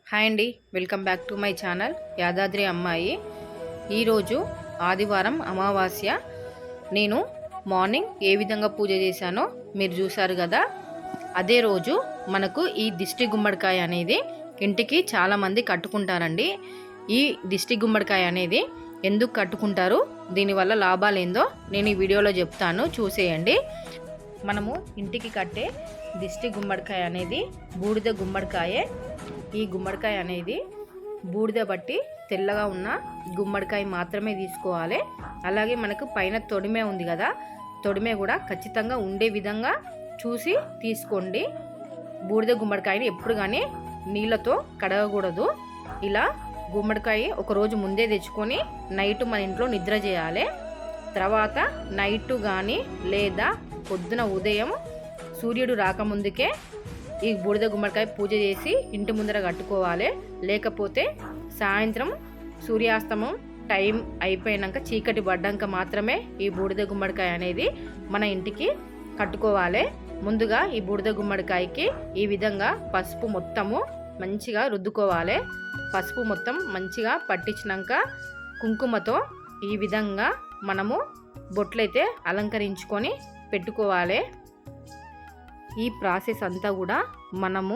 Hi అండి, welcome back to my channel Yadadri అమ్మాయి. ఈరోజు ఆదివారం అమావాస్య. నేను మార్నింగ్ ఏ విధంగా పూజ చేశానో మీరు చూశారు కదా. అదే రోజు మనకు ఈ దిష్టి గుమ్మడికాయ అనేది ఇంటికి చాలామంది కట్టుకుంటారండి. ఈ దిష్టి గుమ్మడికాయ అనేది ఎందుకు కట్టుకుంటారు, దీనివల్ల లాభాలు ఏందో నేను ఈ వీడియోలో చెప్తాను, చూసేయండి. మనము ఇంటికి కట్టే దిష్టి గుమ్మడికాయ అనేది బూడిద గుమ్మడికాయే. ఈ గుమ్మడికాయ అనేది బూడిద బట్టి తెల్లగా ఉన్న గుమ్మడికాయ మాత్రమే తీసుకోవాలి. అలాగే మనకు పైన తొడిమే ఉంది కదా, తొడిమే కూడా ఖచ్చితంగా ఉండే విధంగా చూసి తీసుకోండి. బూడిద గుమ్మడికాయని ఎప్పుడు కానీ నీళ్ళతో కడగకూడదు. ఇలా గుమ్మడికాయ ఒకరోజు ముందే తెచ్చుకొని నైట్ మన ఇంట్లో నిద్ర చేయాలి. తర్వాత నైట్ కానీ లేదా పొద్దున ఉదయం సూర్యుడు రాకముందుకే ఈ బూడిద గుమ్మడికాయ పూజ చేసి ఇంటి ముందర కట్టుకోవాలి. లేకపోతే సాయంత్రం సూర్యాస్తమం టైం అయిపోయాక చీకటి పడ్డాక మాత్రమే ఈ బూడిద గుమ్మడికాయ అనేది మన ఇంటికి కట్టుకోవాలి. ముందుగా ఈ బూడిద గుమ్మడికాయకి ఈ విధంగా పసుపు మొత్తము మంచిగా రుద్దుకోవాలి. పసుపు మొత్తం మంచిగా పట్టించినాక కుంకుమతో ఈ విధంగా మనము బొట్లయితే అలంకరించుకొని పెట్టుకోవాలి. ఈ ప్రాసెస్ అంతా కూడా మనము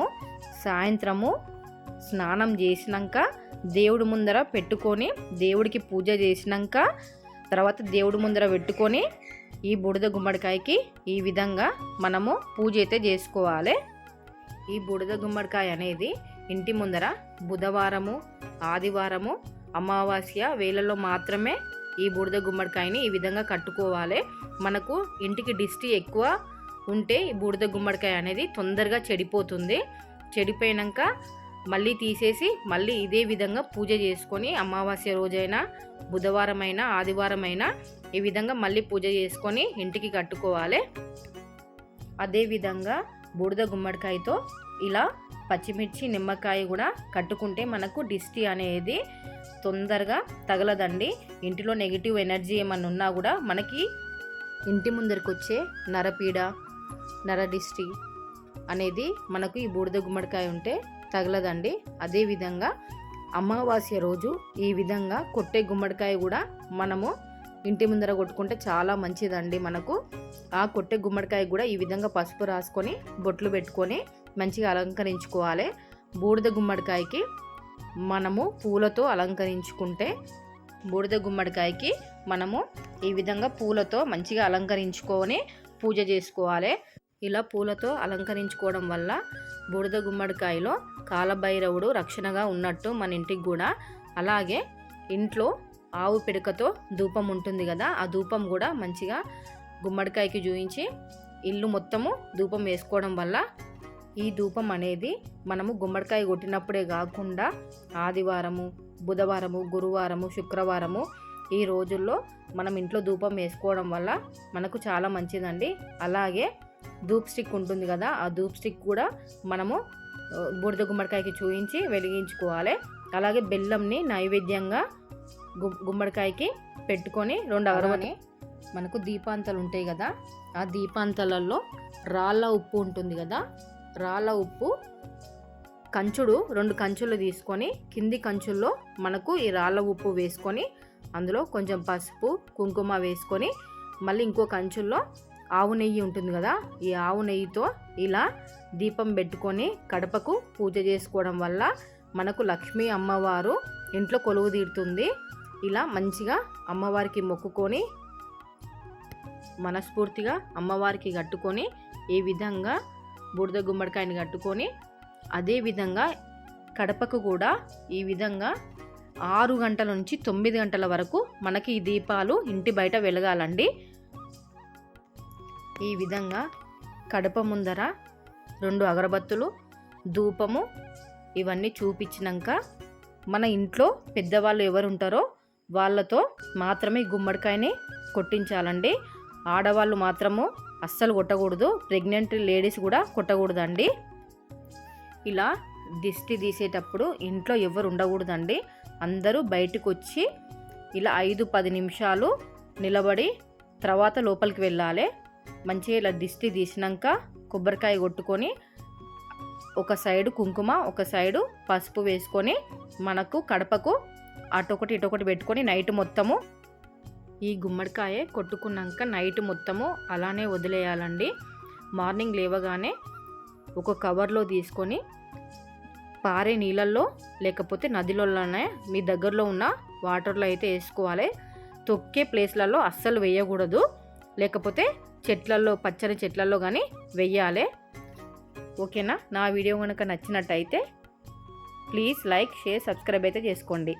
సాయంత్రము స్నానం చేసినాక దేవుడి ముందర పెట్టుకొని దేవుడికి పూజ చేసినాక తర్వాత దేవుడి ముందర పెట్టుకొని ఈ బూడిద గుమ్మడికాయకి ఈ విధంగా మనము పూజ అయితే చేసుకోవాలి. ఈ బూడిద గుమ్మడికాయ అనేది ఇంటి ముందర బుధవారము, ఆదివారము, అమావాస్య వేళల్లో మాత్రమే ఈ బూడిద గుమ్మడికాయని ఈ విధంగా కట్టుకోవాలి. మనకు ఇంటికి దిష్టి ఎక్కువ ఉంటే ఈ బూడిద గుమ్మడికాయ అనేది తొందరగా చెడిపోతుంది. చెడిపోయాక మళ్ళీ తీసేసి మళ్ళీ ఇదే విధంగా పూజ చేసుకొని అమావాస్య రోజైనా బుధవారమైనా ఆదివారమైనా ఈ విధంగా మళ్ళీ పూజ చేసుకొని ఇంటికి కట్టుకోవాలి. అదేవిధంగా బూడిద గుమ్మడికాయతో ఇలా పచ్చిమిర్చి, నిమ్మకాయ కూడా కట్టుకుంటే మనకు దిష్టి అనేది తొందరగా తగలదండి. ఇంటిలో నెగిటివ్ ఎనర్జీ ఏమన్నా ఉన్నా కూడా మనకి ఇంటి ముందరికి వచ్చే నరపీడ, నరదిష్టి అనేది మనకు ఈ బూడిద గుమ్మడికాయ ఉంటే తగలదండి. అదేవిధంగా అమావాస్య రోజు ఈ విధంగా కొట్టే గుమ్మడికాయ కూడా మనము ఇంటి ముందర కొట్టుకుంటే చాలా మంచిదండి. మనకు ఆ కొట్టే గుమ్మడికాయ కూడా ఈ విధంగా పసుపు రాసుకొని బొట్లు పెట్టుకొని మంచిగా అలంకరించుకోవాలి. బూడిద గుమ్మడికాయకి మనము పూలతో అలంకరించుకుంటే బూడిద గుమ్మడికాయకి మనము ఈ విధంగా పూలతో మంచిగా అలంకరించుకొని పూజ చేసుకోవాలి. ఇలా పూలతో అలంకరించుకోవడం వల్ల బూడిద గుమ్మడికాయలో కాలభైరవుడు రక్షణగా ఉన్నట్టు మన ఇంటికి కూడా. అలాగే ఇంట్లో ఆవు పిడకతో ధూపం ఉంటుంది కదా, ఆ ధూపం కూడా మంచిగా గుమ్మడికాయకి చూయించి ఇల్లు మొత్తము ధూపం వేసుకోవడం వల్ల ఈ ధూపం అనేది మనము గుమ్మడికాయ కొట్టినప్పుడే కాకుండా ఆదివారము, బుధవారము, గురువారము, శుక్రవారము ఈ రోజుల్లో మనం ఇంట్లో ధూపం వేసుకోవడం వల్ల మనకు చాలా మంచిదండి. అలాగే ధూప్ స్టిక్ ఉంటుంది కదా, ఆ ధూప్ స్టిక్ కూడా మనము బూడిద గుమ్మడికాయకి చూయించి వెలిగించుకోవాలి. అలాగే బెల్లంని నైవేద్యంగా గుమ్మడికాయకి పెట్టుకొని 2 అగరవని మనకు దీపాంతలు ఉంటాయి కదా, ఆ దీపాంతలలో రాళ్ళ ఉప్పు ఉంటుంది కదా, రాళ్ళ ఉప్పు కంచుడు 2 కంచులు తీసుకొని కింది కంచుల్లో మనకు ఈ రాళ్ళ ఉప్పు వేసుకొని అందులో కొంచెం పసుపు, కుంకుమ వేసుకొని మళ్ళీ ఇంకో కంచుల్లో ఆవు నెయ్యి ఉంటుంది కదా, ఈ ఆవు నెయ్యితో ఇలా దీపం పెట్టుకొని కడపకు పూజ చేసుకోవడం వల్ల మనకు లక్ష్మీ అమ్మవారు ఇంట్లో కొలువు తీరుతుంది. ఇలా మంచిగా అమ్మవారికి మొక్కుకొని మనస్ఫూర్తిగా అమ్మవారికి కట్టుకొని ఈ విధంగా బూడిద గుమ్మడికాయని కట్టుకొని అదేవిధంగా కడపకు కూడా ఈ విధంగా 6 గంటల నుంచి 9 గంటల వరకు మనకి ఈ దీపాలు ఇంటి బయట వెలగాలండి. ఈ విధంగా కడప ముందర 2 అగరబత్తులు, ధూపము ఇవన్నీ చూపించినాక మన ఇంట్లో పెద్దవాళ్ళు ఎవరు ఉంటారో వాళ్ళతో మాత్రమే గుమ్మడికాయని కొట్టించాలండి. ఆడవాళ్ళు మాత్రము అస్సలు కొట్టకూడదు, ప్రెగ్నెంట్ లేడీస్ కూడా కొట్టకూడదండి. ఇలా దిష్టి తీసేటప్పుడు ఇంట్లో ఎవరు ఉండకూడదండి. అందరూ బయటకు వచ్చి ఇలా 5-10 నిమిషాలు నిలబడి తర్వాత లోపలికి వెళ్ళాలి. మంచిగా ఇలా దిష్టి తీసినాక కొబ్బరికాయ కొట్టుకొని ఒక సైడు కుంకుమ, ఒక సైడు పసుపు వేసుకొని మనకు కడపకు అటొకటి ఇటొకటి పెట్టుకొని నైట్ మొత్తము ఈ గుమ్మడికాయ కొట్టుకున్నాక నైట్ మొత్తము అలానే వదిలేయాలండి. మార్నింగ్ లేవగానే ఒక కవర్లో తీసుకొని పారే నీళ్ళల్లో లేకపోతే నదిలోనే మీ దగ్గరలో ఉన్న వాటర్లో అయితే వేసుకోవాలి. తొక్కే ప్లేస్లలో అస్సలు వేయకూడదు, లేకపోతే చెట్లల్లో పచ్చని చెట్లల్లో కానీ వెయ్యాలి. ఓకేనా? నా వీడియో కనుక నచ్చినట్టయితే ప్లీజ్ లైక్, షేర్, సబ్స్క్రైబ్ అయితే చేసుకోండి.